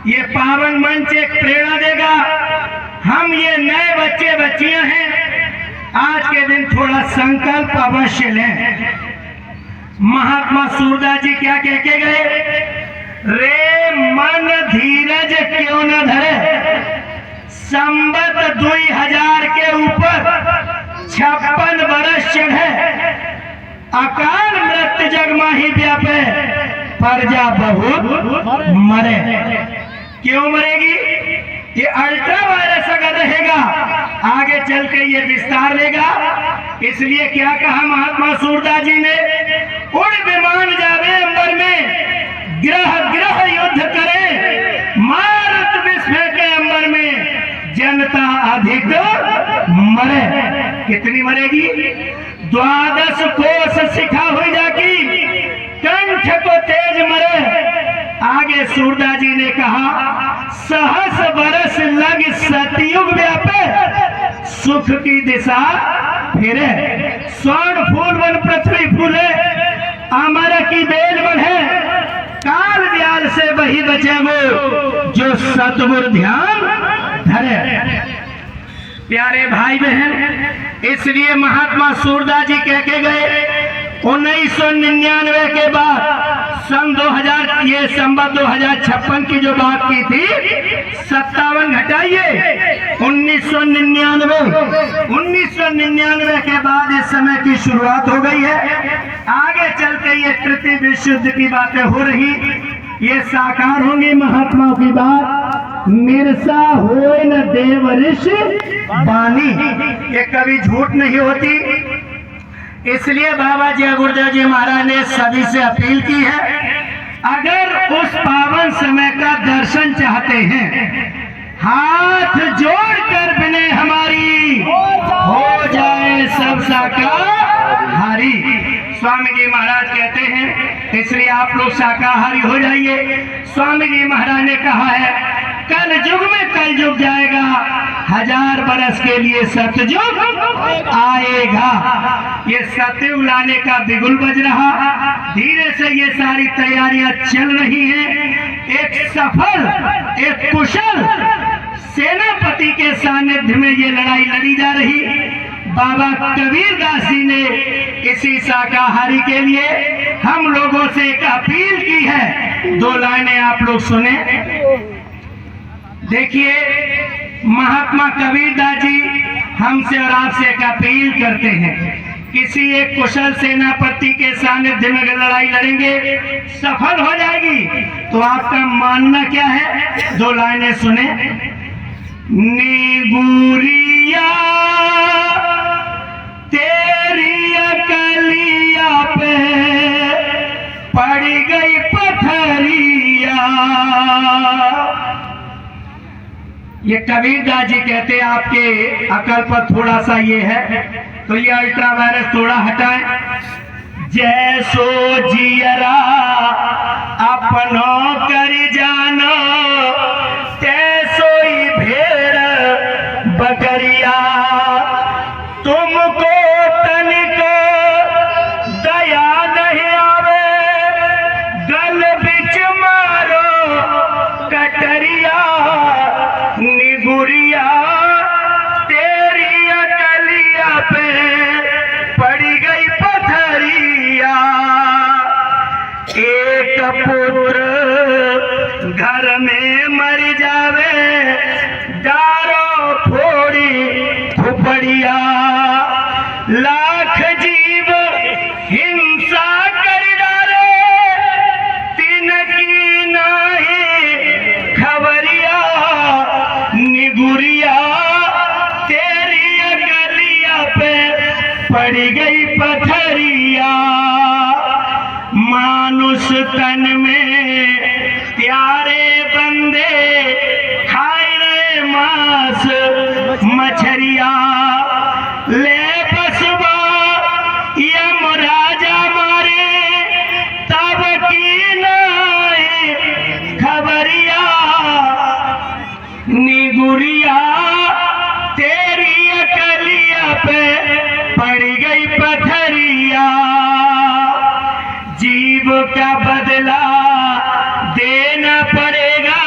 ये पावन मंच एक प्रेरणा देगा। हम ये नए बच्चे बच्चियां हैं, आज के दिन थोड़ा संकल्प अवश्य लें। महात्मा सूरदास जी क्या कह के गए? रे मन धीरज क्यों न धरे, संबत 2000 के ऊपर 56 वर्ष चढ़े, अकाल मृत्यु जग माही व्यापे, प्रजा बहुत मरे। क्यों मरेगी? ये अल्ट्रा वायरस अगर रहेगा आगे चल के ये विस्तार लेगा। इसलिए क्या कहा महात्मा सूरदास जी ने? उड़ विमान जावे अंबर में, ग्रह ग्रह युद्ध करे, मारुत विश्व के अंबर में, जनता अधिक मरे। कितनी मरेगी? 12 कोस सिखा हुई जाकी, कंठ को तेज मरे। आगे सूरदास जी ने कहा, सहस बरस लग सतयुग व्यापे, सुख की दिशा फिरे, स्वर्ण फूल वन पृथ्वी फूले, अमर की बेल बढ़े, काल व्याल से वही बचे वो जो सतगुर ध्यान धरे। प्यारे भाई बहन, इसलिए महात्मा सूरदास जी कह के गए 1999 के बाद सन 2000, ये संवत 2056 की जो बात की थी, 57 घटाइए 1999 के बाद इस समय की शुरुआत हो गई है। आगे चलते ये तृतीय विश्व युद्ध की बातें हो रही, ये साकार होंगी महात्माओं की बात। मिर्सा होए न देव ऋषि बानी, ये कभी झूठ नहीं होती। इसलिए बाबा जी गुरुदेव जी महाराज ने सभी से अपील की है, अगर उस पावन समय का दर्शन चाहते हैं, हाथ जोड़कर विनय हमारी, हो जाए सब शाकाहारी। स्वामी जी महाराज कहते हैं, इसलिए आप लोग शाकाहारी हो जाइए। स्वामी जी महाराज ने कहा है, कल युग में कल युग जाएगा, 1000 बरस के लिए सतयुग आएगा। ये सतयुग लाने का बिगुल बज रहा, धीरे से ये सारी तैयारियां चल रही हैं। एक सफल, एक कुशल सेनापति के सानिध्य में ये लड़ाई लड़ी जा रही। बाबा कबीरदास जी ने इसी शाकाहारी के लिए हम लोगों से एक अपील की है। 2 लाइनें आप लोग सुने। देखिए, महात्मा कबीरदास जी हमसे और आपसे एक अपील करते हैं, किसी एक कुशल सेनापति के सानिध्य में अगर लड़ाई लड़ेंगे सफल हो जाएगी। तो आपका मानना क्या है? 2 लाइनें सुने। निगुरिया तेरी अकलिया पे पड़ गई पथरिया। ये कबीरदास जी कहते हैं, आपके अकल पर थोड़ा सा ये है, तो ये अल्ट्रा वायरस थोड़ा हटाएं। जैसो जियरा अपनों कर जानो, तैसो ही भेड़ बकरिया। तुमको तनिको दया नहीं आवे, गल बिच मारो कटरिया। निगुरिया तेरी अकलिया पे पड़ी गई पथरिया। एक पुत्र घर में मर जावे, डारो फोड़ी खुपड़िया। लाख जीव हिंसा कर डाले, तिनकी नहीं खबरिया। निगुरिया तेरी अकलिया पे पड़ गई पथरिया। मानुष तन में प्यारे बंदे खाए रहे मांस मछरिया। ले बसवा यम राजा मारे, तब की नहीं खबरिया। निगुरिया तेरी अकलिया पे पड़ गई पथरिया। जीव का बदला देना पड़ेगा,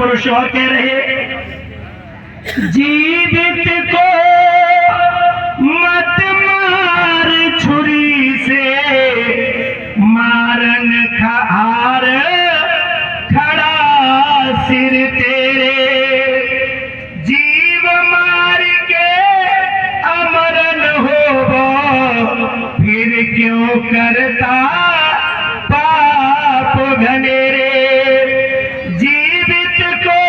पुरुष और कह रहे, जीवित को मत मार छुरी से, मारन खार खड़ा सिर तेरे। जीव मार के अमरन होबो, फिर क्यों करता पाप घनेरे। जीवित को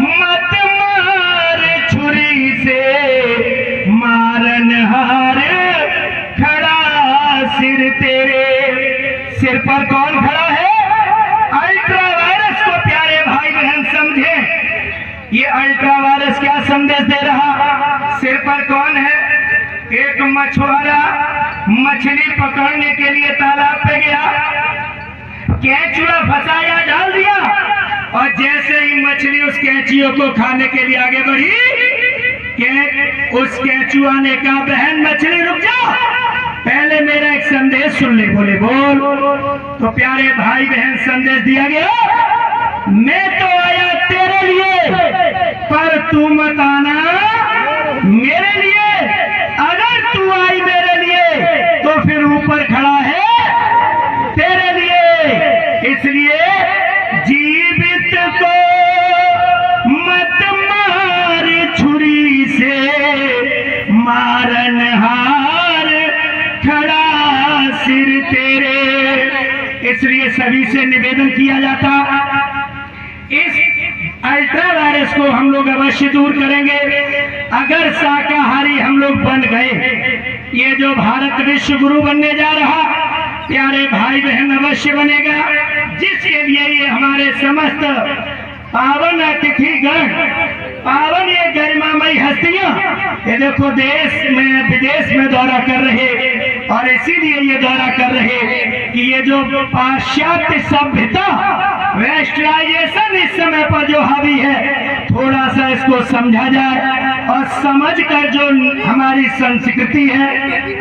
मत मार छुरी से, मारन हार खड़ा सिर तेरे। सिर पर कौन खड़ा है? अल्ट्रा वायरस को प्यारे भाई बहन समझे। ये अल्ट्रा वायरस क्या संदेश दे रहा? सिर पर कौन है? एक मछुआरा मछली पकड़ने के लिए तालाब पे गया, केंचुआ फंसाया, डाल दिया, और जैसे ही मछली उस केंचुओं को खाने के लिए आगे बढ़ी, उस केंचुआ ने कहा, बहन मछली रुक जा, पहले मेरा एक संदेश सुन ले। बोले बोल। तो प्यारे भाई बहन संदेश दिया गया, मैं तो आया तेरे लिए, पर तू मत आना मेरे लिए। अगर तू आई मेरे लिए तो फिर ऊपर खड़ा है तेरे लिए। इसलिए जीवित को मत मार छुरी से, मारन हार खड़ा सिर तेरे। इसलिए सभी से निवेदन किया जाता, इस अल्ट्रा वायरस को हम लोग अवश्य दूर करेंगे अगर शाकाहारी हम लोग बन गए। ये जो भारत विश्व गुरु बनने जा रहा, प्यारे भाई बहन अवश्य बनेगा, जिसके लिए ये हमारे समस्त पावन अतिथिगण, पावन ये गरिमामयी हस्तियां, ये देखो देश में विदेश में दौरा कर रहे, और इसीलिए ये दौरा कर रहे कि ये जो पाश्चात्य सभ्यता, वेस्टर्नाइजेशन इस समय पर जो हावी है, थोड़ा सा इसको समझा जाए, और समझकर जो हमारी संस्कृति है,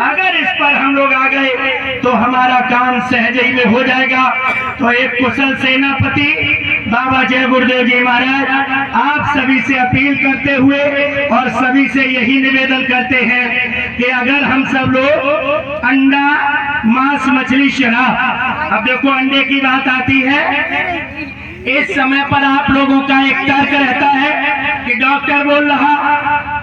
अगर इस पर हम लोग आ गए तो हमारा काम सहज ही में हो जाएगा। तो एक कुशल सेनापति बाबा जय गुरुदेव जी महाराज आप सभी से अपील करते हुए और सभी से यही निवेदन करते हैं कि अगर हम सब लोग अंडा, मांस, मछली, शराब, अब देखो अंडे की बात आती है, इस समय पर आप लोगों का एक तर्क रहता है कि डॉक्टर बोल रहा,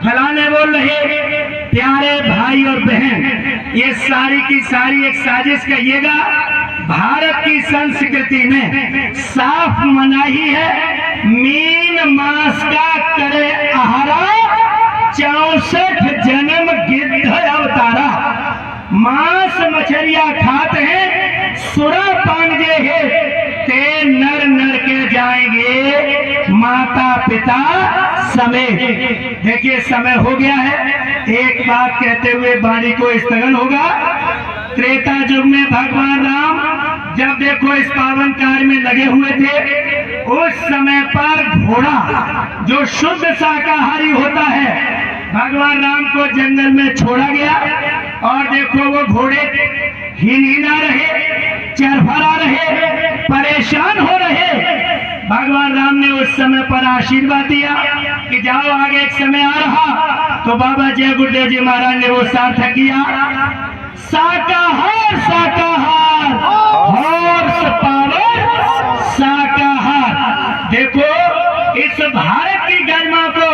फलाने बोल रहे। प्यारे भाई और बहन, ये सारी की सारी एक साजिश कहिएगा। भारत की संस्कृति में साफ मनाही है, मीन मांस का करे आहारा, 64 जन्म गिद्ध अवतारा। मांस मछलियां खाते हैं, सुरा पान जे है, ते नर नर के जाएंगे माता पिता समेत। देखिए समय हो गया है, एक बात कहते हुए वाणी को स्थगन होगा। त्रेता युग में भगवान राम जब देखो इस पावन कार्य में लगे हुए थे, उस समय पर घोड़ा जो शुद्ध शाकाहारी होता है, भगवान राम को जंगल में छोड़ा गया, और देखो वो घोड़े हिनहिना रहे, चरफरा रहे, परेशान हो रहे। भगवान राम ने उस समय पर आशीर्वाद दिया कि जाओ आगे एक समय आ रहा। तो बाबा जय गुरुदेव जी महाराज ने वो सार्थक किया, शाकाहार शाकाहार, हॉर्स पावर शाकाहार। देखो इस भारत की गरिमा को,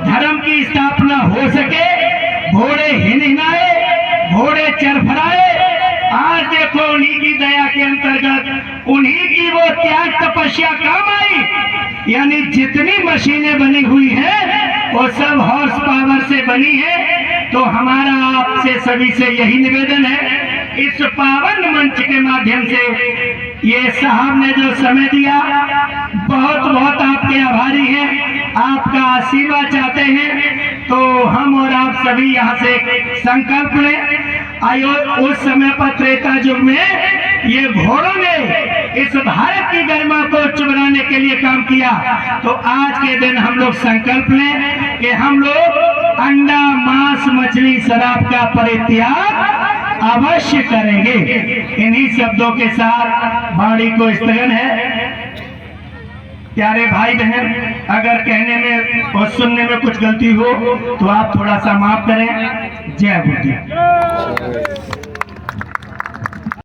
धर्म की स्थापना हो सके, घोड़े हिनहिनाए, घोड़े चरफराए, आज देखो उन्हीं की दया के अंतर्गत, उन्हीं की वो त्याग तपस्या काम आई। यानी जितनी मशीनें बनी हुई है वो सब हॉर्स पावर से बनी है। तो हमारा आपसे सभी से यही निवेदन है, इस पावन मंच के माध्यम से ये साहब ने जो समय दिया, बहुत बहुत आपके आभारी हैं, आपका आशीर्वाद चाहते हैं। तो हम और आप सभी यहाँ से संकल्प लें। आयो उस समय पर त्रेता युग में ये घोड़ों ने इस भारत की गरिमा को उच्च बनाने के लिए काम किया। तो आज के दिन हम लोग संकल्प लें कि हम लोग अंडा, मांस, मछली, शराब का परित्याग अवश्य करेंगे। इन्हीं शब्दों के साथ वाणी को स्थगन है। प्यारे भाई बहन, अगर कहने में और सुनने में कुछ गलती हो तो आप थोड़ा सा माफ करें। जय बुद्धि।